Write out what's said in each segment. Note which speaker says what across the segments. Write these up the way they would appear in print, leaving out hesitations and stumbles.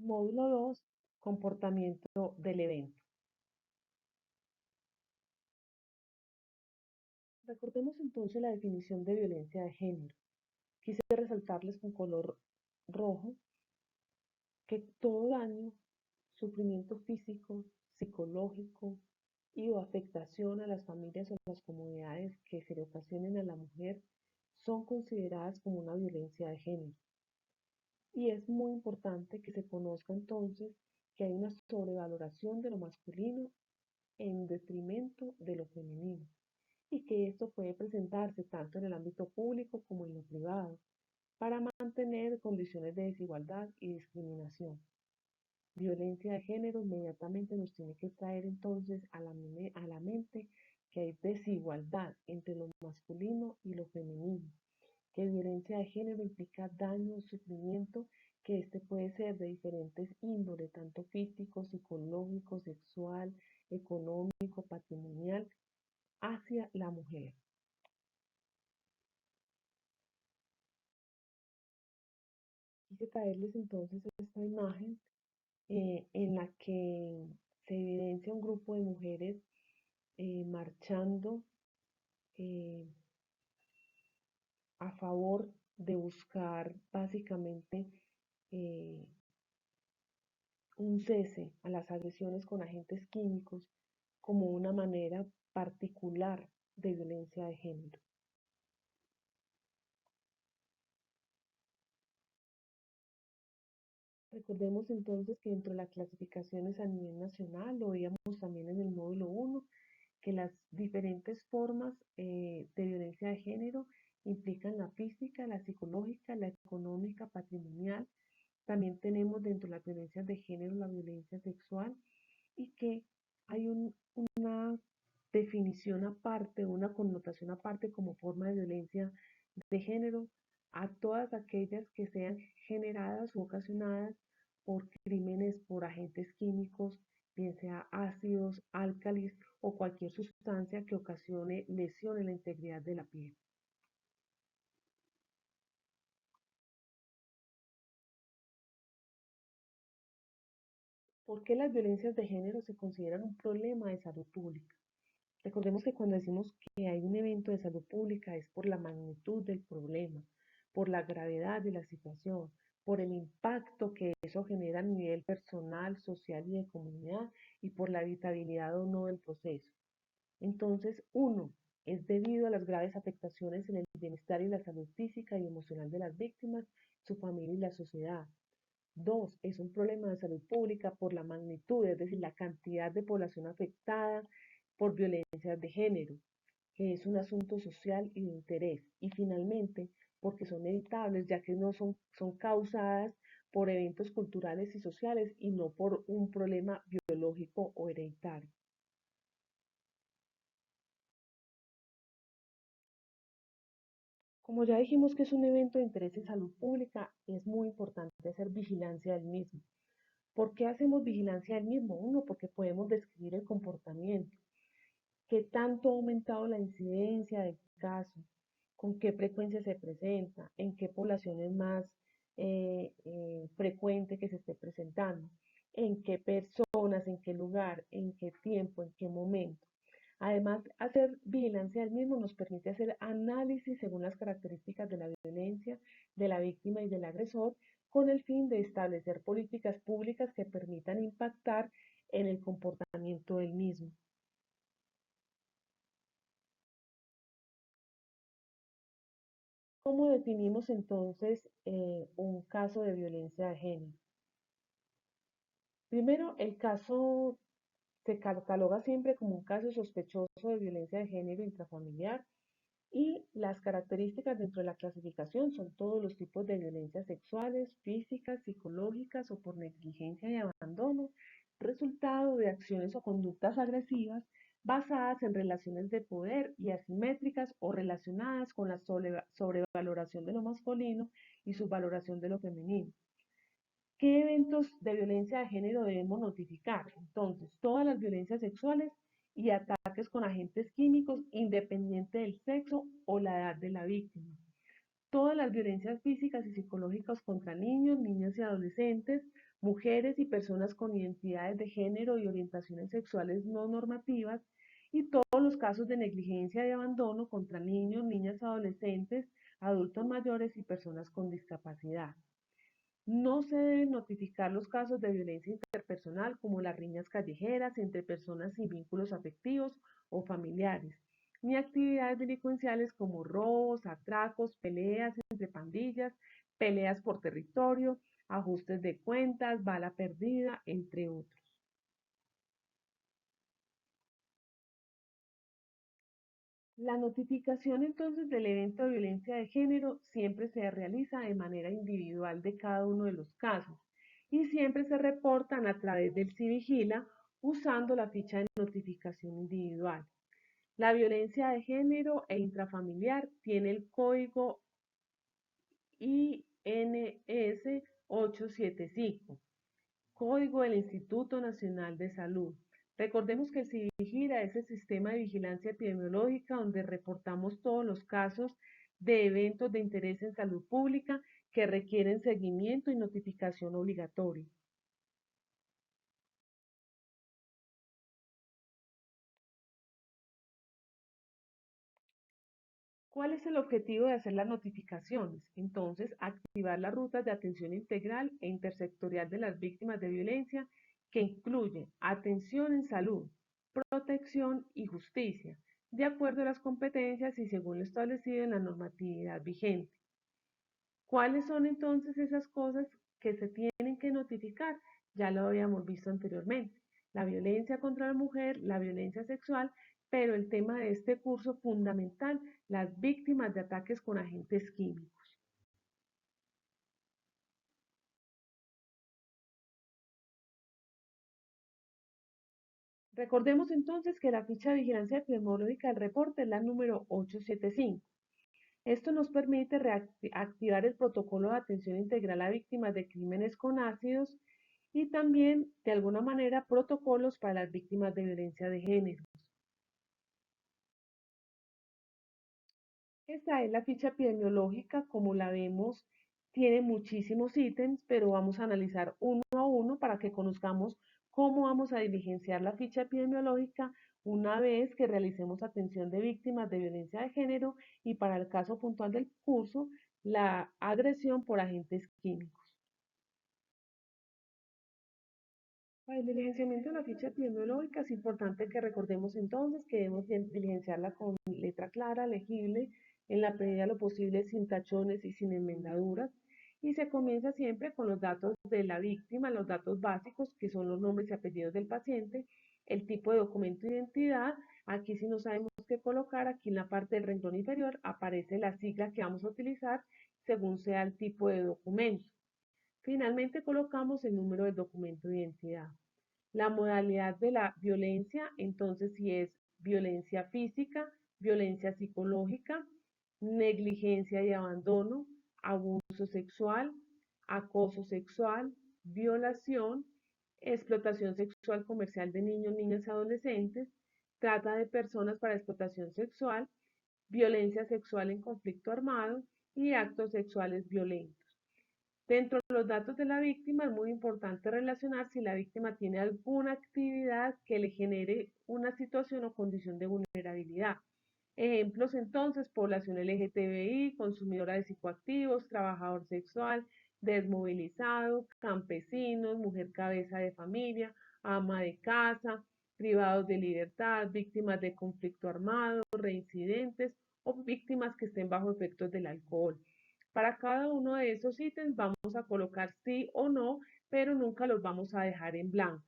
Speaker 1: Módulo 2, comportamiento del evento. Recordemos entonces la definición de violencia de género. Quise resaltarles con color rojo que todo daño, sufrimiento físico, psicológico y o afectación a las familias o las comunidades que se le ocasionen a la mujer son consideradas como una violencia de género. Y es muy importante que se conozca entonces que hay una sobrevaloración de lo masculino en detrimento de lo femenino y que esto puede presentarse tanto en el ámbito público como en lo privado para mantener condiciones de desigualdad y discriminación. Violencia de género inmediatamente nos tiene que traer entonces a la mente que hay desigualdad entre lo masculino y lo femenino, que violencia de género implica daño, sufrimiento, que este puede ser de diferentes índoles, tanto físico, psicológico, sexual, económico, patrimonial, hacia la mujer. Quise traerles entonces esta imagen en la que se evidencia un grupo de mujeres marchando eh, a favor de buscar básicamente eh, un cese a las agresiones con agentes químicos como una manera particular de violencia de género. Recordemos entonces que dentro de las clasificaciones a nivel nacional, lo veíamos también en el módulo 1, que las diferentes formas de violencia de género implican la física, la psicológica, la económica, patrimonial. También tenemos dentro de las violencias de género la violencia sexual y que hay una definición aparte, una connotación aparte como forma de violencia de género a todas aquellas que sean generadas u ocasionadas por crímenes por agentes químicos, bien sea ácidos, álcalis o cualquier sustancia que ocasione lesión en la integridad de la piel. ¿Por qué las violencias de género se consideran un problema de salud pública? Recordemos que cuando decimos que hay un evento de salud pública es por la magnitud del problema, por la gravedad de la situación, por el impacto que eso genera a nivel personal, social y de comunidad y por la evitabilidad o no del proceso. Entonces, uno, es debido a las graves afectaciones en el bienestar y la salud física y emocional de las víctimas, su familia y la sociedad. Dos, es un problema de salud pública por la magnitud, es decir, la cantidad de población afectada por violencias de género, que es un asunto social y de interés. Y finalmente, porque son evitables, ya que no son causadas por eventos culturales y sociales y no por un problema biológico o hereditario. Como ya dijimos que es un evento de interés en salud pública, es muy importante hacer vigilancia del mismo. ¿Por qué hacemos vigilancia del mismo? Uno, porque podemos describir el comportamiento, qué tanto ha aumentado la incidencia del caso, con qué frecuencia se presenta, en qué población es más frecuente que se esté presentando, en qué personas, en qué lugar, en qué tiempo, en qué momento. Además, hacer vigilancia del mismo nos permite hacer análisis según las características de la violencia, de la víctima y del agresor, con el fin de establecer políticas públicas que permitan impactar en el comportamiento del mismo. ¿Cómo definimos entonces un caso de violencia de género? Primero, el caso se cataloga siempre como un caso sospechoso de violencia de género intrafamiliar y las características dentro de la clasificación son todos los tipos de violencias sexuales, físicas, psicológicas o por negligencia y abandono, resultado de acciones o conductas agresivas basadas en relaciones de poder y asimétricas o relacionadas con la sobrevaloración de lo masculino y subvaloración de lo femenino. ¿Qué eventos de violencia de género debemos notificar? Entonces, todas las violencias sexuales y ataques con agentes químicos independiente del sexo o la edad de la víctima. Todas las violencias físicas y psicológicas contra niños, niñas y adolescentes mujeres y personas con identidades de género y orientaciones sexuales no normativas, y todos los casos de negligencia y abandono contra niños, niñas, adolescentes, adultos mayores y personas con discapacidad. No se deben notificar los casos de violencia interpersonal como las riñas callejeras entre personas sin vínculos afectivos o familiares, ni actividades delincuenciales como robos, atracos, peleas entre pandillas, peleas por territorio, ajustes de cuentas, bala perdida, entre otros. La notificación entonces del evento de violencia de género siempre se realiza de manera individual de cada uno de los casos y siempre se reportan a través del CIVIGILA usando la ficha de notificación individual. La violencia de género e intrafamiliar tiene el código INS 875, Código del Instituto Nacional de Salud. Recordemos que el CIVIGILA es el sistema de vigilancia epidemiológica donde reportamos todos los casos de eventos de interés en salud pública que requieren seguimiento y notificación obligatoria. ¿Cuál es el objetivo de hacer las notificaciones? Entonces, activar las rutas de atención integral e intersectorial de las víctimas de violencia que incluye atención en salud, protección y justicia, de acuerdo a las competencias y según lo establecido en la normatividad vigente. ¿Cuáles son entonces esas cosas que se tienen que notificar? Ya lo habíamos visto anteriormente. La violencia contra la mujer, la violencia sexual, pero el tema de este curso fundamental, las víctimas de ataques con agentes químicos. Recordemos entonces que la ficha de vigilancia epidemiológica del reporte es la número 875. Esto nos permite reactivar el protocolo de atención integral a víctimas de crímenes con ácidos y también, de alguna manera, protocolos para las víctimas de violencia de género. Esta es la ficha epidemiológica, como la vemos, tiene muchísimos ítems, pero vamos a analizar uno a uno para que conozcamos cómo vamos a diligenciar la ficha epidemiológica una vez que realicemos atención de víctimas de violencia de género y para el caso puntual del curso, la agresión por agentes químicos. Para el diligenciamiento de la ficha epidemiológica es importante que recordemos entonces que debemos diligenciarla con letra clara, legible, en la medida de lo posible sin tachones y sin enmendaduras. Y se comienza siempre con los datos de la víctima, los datos básicos, que son los nombres y apellidos del paciente, el tipo de documento de identidad. Aquí si no sabemos qué colocar, aquí en la parte del renglón inferior aparece la sigla que vamos a utilizar según sea el tipo de documento. Finalmente colocamos el número del documento de identidad. La modalidad de la violencia, entonces, si es violencia física, violencia psicológica, negligencia y abandono, abuso sexual, acoso sexual, violación, explotación sexual comercial de niños, niñas y adolescentes, trata de personas para explotación sexual, violencia sexual en conflicto armado y actos sexuales violentos. Dentro de los datos de la víctima es muy importante relacionar si la víctima tiene alguna actividad que le genere una situación o condición de vulnerabilidad. Ejemplos entonces, población LGTBI, consumidora de psicoactivos, trabajador sexual, desmovilizado, campesinos, mujer cabeza de familia, ama de casa, privados de libertad, víctimas de conflicto armado, reincidentes o víctimas que estén bajo efectos del alcohol. Para cada uno de esos ítems vamos a colocar sí o no, pero nunca los vamos a dejar en blanco.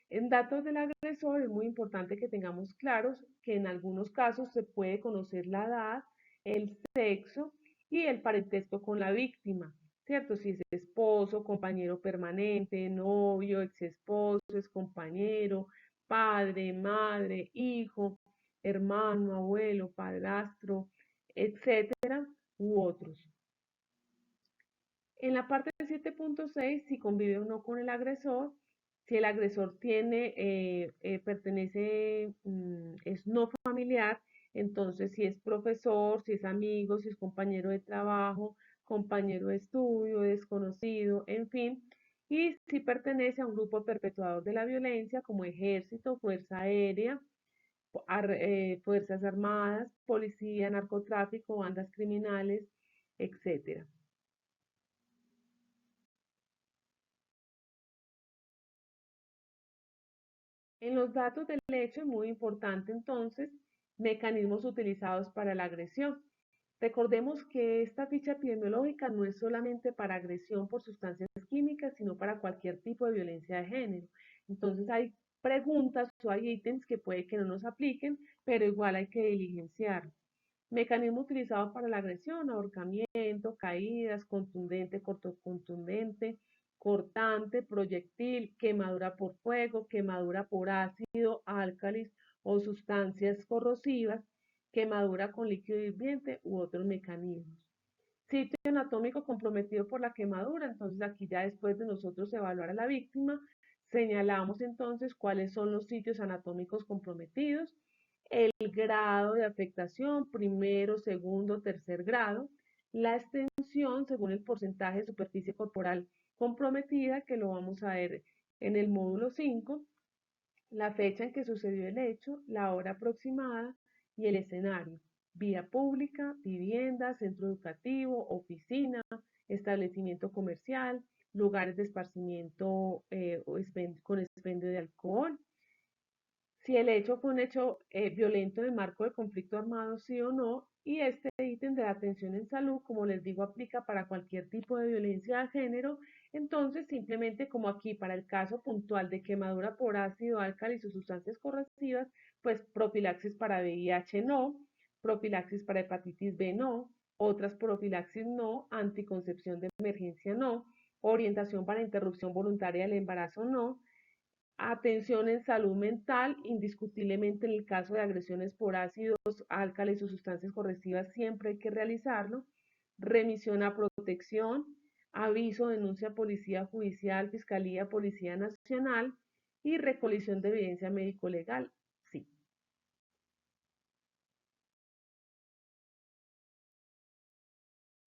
Speaker 1: En datos del agresor es muy importante que tengamos claros que en algunos casos se puede conocer la edad, el sexo y el parentesco con la víctima, ¿cierto? Si es esposo, compañero permanente, novio, ex esposo, ex compañero, padre, madre, hijo, hermano, abuelo, padrastro, etcétera, u otros. En la parte 7.6, si convive o no con el agresor, si el agresor tiene, pertenece, es no familiar, entonces si es profesor, si es amigo, si es compañero de trabajo, compañero de estudio, desconocido, en fin, y si pertenece a un grupo perpetuador de la violencia como ejército, fuerza aérea, fuerzas armadas, policía, narcotráfico, bandas criminales, etcétera. En los datos del hecho es muy importante entonces mecanismos utilizados para la agresión. Recordemos que esta ficha epidemiológica no es solamente para agresión por sustancias químicas, sino para cualquier tipo de violencia de género. Entonces hay preguntas o hay ítems que puede que no nos apliquen, pero igual hay que diligenciar. Mecanismo utilizado para la agresión: ahorcamiento, caídas, contundente, cortocontundente, cortante, proyectil, quemadura por fuego, quemadura por ácido, álcalis o sustancias corrosivas, quemadura con líquido hirviente u otros mecanismos. Sitio anatómico comprometido por la quemadura. Entonces aquí ya después de nosotros evaluar a la víctima, señalamos entonces cuáles son los sitios anatómicos comprometidos, el grado de afectación, primero, segundo, tercer grado, la extensión según el porcentaje de superficie corporal comprometida, que lo vamos a ver en el módulo 5, la fecha en que sucedió el hecho, la hora aproximada y el escenario: vía pública, vivienda, centro educativo, oficina, establecimiento comercial, lugares de esparcimiento con expendio de alcohol. Si el hecho fue un hecho violento en el marco de conflicto armado, sí o no, y este ítem de la atención en salud, como les digo, aplica para cualquier tipo de violencia de género. Entonces, simplemente como aquí para el caso puntual de quemadura por ácido, álcalis o sustancias corrosivas, pues profilaxis para VIH no, profilaxis para hepatitis B no, otras profilaxis no, anticoncepción de emergencia no, orientación para interrupción voluntaria del embarazo no, atención en salud mental, indiscutiblemente en el caso de agresiones por ácidos, álcalis o sustancias corrosivas siempre hay que realizarlo, remisión a protección, aviso, denuncia a policía judicial, fiscalía, policía nacional y recolección de evidencia médico-legal. Sí.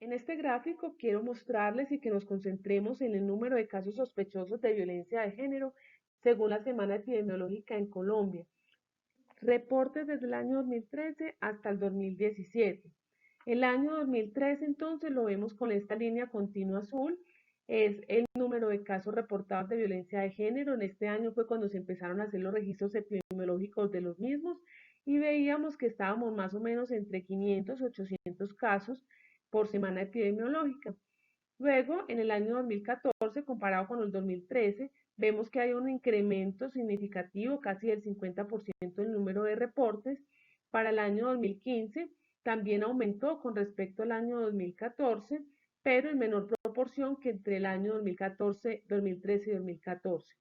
Speaker 1: En este gráfico quiero mostrarles y que nos concentremos en el número de casos sospechosos de violencia de género según la semana epidemiológica en Colombia. Reportes desde el año 2013 hasta el 2017. El año 2013 entonces lo vemos con esta línea continua azul, es el número de casos reportados de violencia de género. En este año fue cuando se empezaron a hacer los registros epidemiológicos de los mismos y veíamos que estábamos más o menos entre 500 y 800 casos por semana epidemiológica. Luego, en el año 2014, comparado con el 2013, vemos que hay un incremento significativo, casi del 50% del número de reportes. Para el año 2015 también aumentó con respecto al año 2014, pero en menor proporción que entre el año 2014, 2013 y 2014.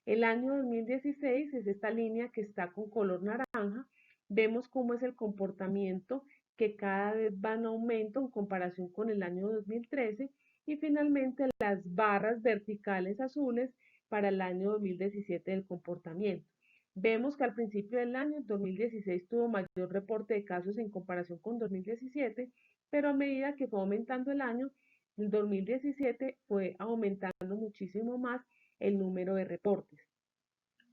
Speaker 1: El año 2016 es esta línea que está con color naranja. Vemos cómo es el comportamiento, que cada vez va en aumento en comparación con el año 2013, y finalmente las barras verticales azules para el año 2017 del comportamiento. Vemos que al principio del año 2016 tuvo mayor reporte de casos en comparación con 2017, pero a medida que fue aumentando el año, el 2017 fue aumentando muchísimo más el número de reportes.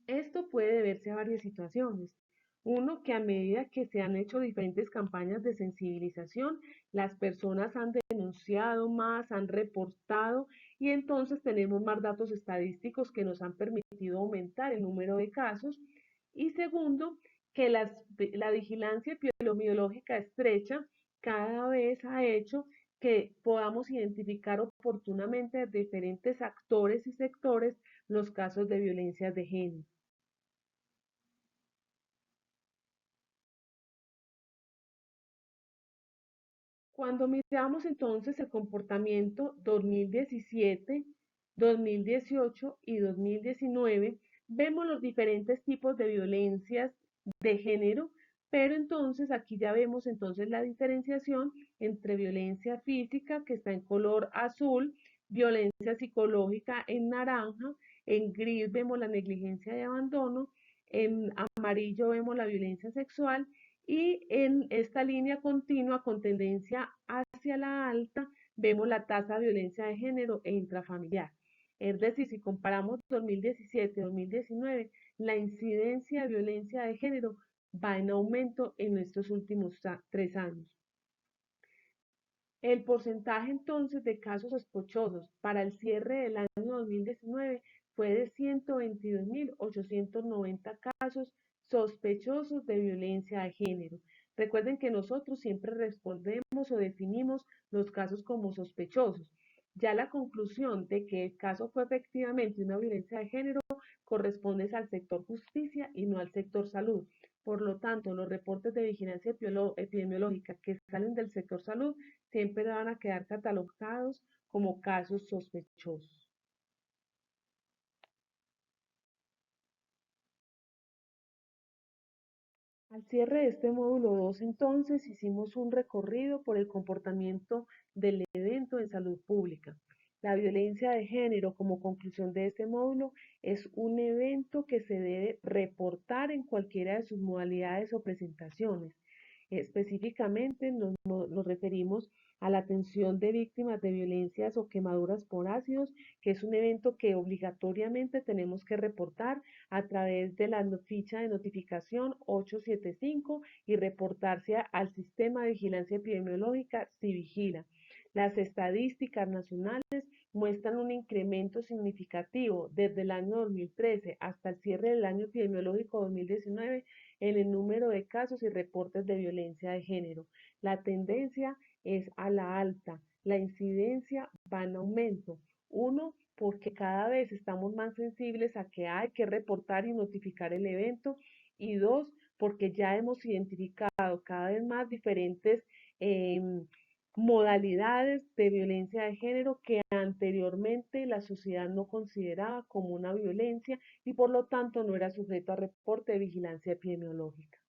Speaker 1: Esto puede deberse a varias situaciones. Uno, que a medida que se han hecho diferentes campañas de sensibilización, las personas han denunciado más, han reportado, y entonces tenemos más datos estadísticos que nos han permitido aumentar el número de casos. Y segundo, que la vigilancia epidemiológica estrecha cada vez ha hecho que podamos identificar oportunamente diferentes actores y sectores los casos de violencia de género. Cuando miramos entonces el comportamiento 2017, 2018 y 2019, vemos los diferentes tipos de violencias de género, pero entonces aquí ya vemos entonces la diferenciación entre violencia física, que está en color azul, violencia psicológica en naranja, en gris vemos la negligencia de abandono, en amarillo vemos la violencia sexual, y en esta línea continua con tendencia hacia la alta vemos la tasa de violencia de género e intrafamiliar. Es decir, si comparamos 2017-2019, la incidencia de violencia de género va en aumento en estos últimos 3 años. El porcentaje entonces de casos sospechosos para el cierre del año 2019 fue de 122.890 casos sospechosos de violencia de género. Recuerden que nosotros siempre respondemos o definimos los casos como sospechosos. Ya la conclusión de que el caso fue efectivamente una violencia de género corresponde al sector justicia y no al sector salud. Por lo tanto, los reportes de vigilancia epidemiológica que salen del sector salud siempre van a quedar catalogados como casos sospechosos. Al cierre de este módulo 2, entonces, hicimos un recorrido por el comportamiento del evento en salud pública. La violencia de género, como conclusión de este módulo, es un evento que se debe reportar en cualquiera de sus modalidades o presentaciones. Específicamente nos referimos a la atención de víctimas de violencias o quemaduras por ácidos, que es un evento que obligatoriamente tenemos que reportar a través de la ficha de notificación 875 y reportarse al sistema de vigilancia epidemiológica Civigila. Las estadísticas nacionales muestran un incremento significativo desde el año 2013 hasta el cierre del año epidemiológico 2019 en el número de casos y reportes de violencia de género. La tendencia es a la alta, la incidencia va en aumento. Uno, porque cada vez estamos más sensibles a que hay que reportar y notificar el evento. Y dos, porque ya hemos identificado cada vez más diferentes eh, modalidades de violencia de género que anteriormente la sociedad no consideraba como una violencia y por lo tanto no era sujeto a reporte de vigilancia epidemiológica.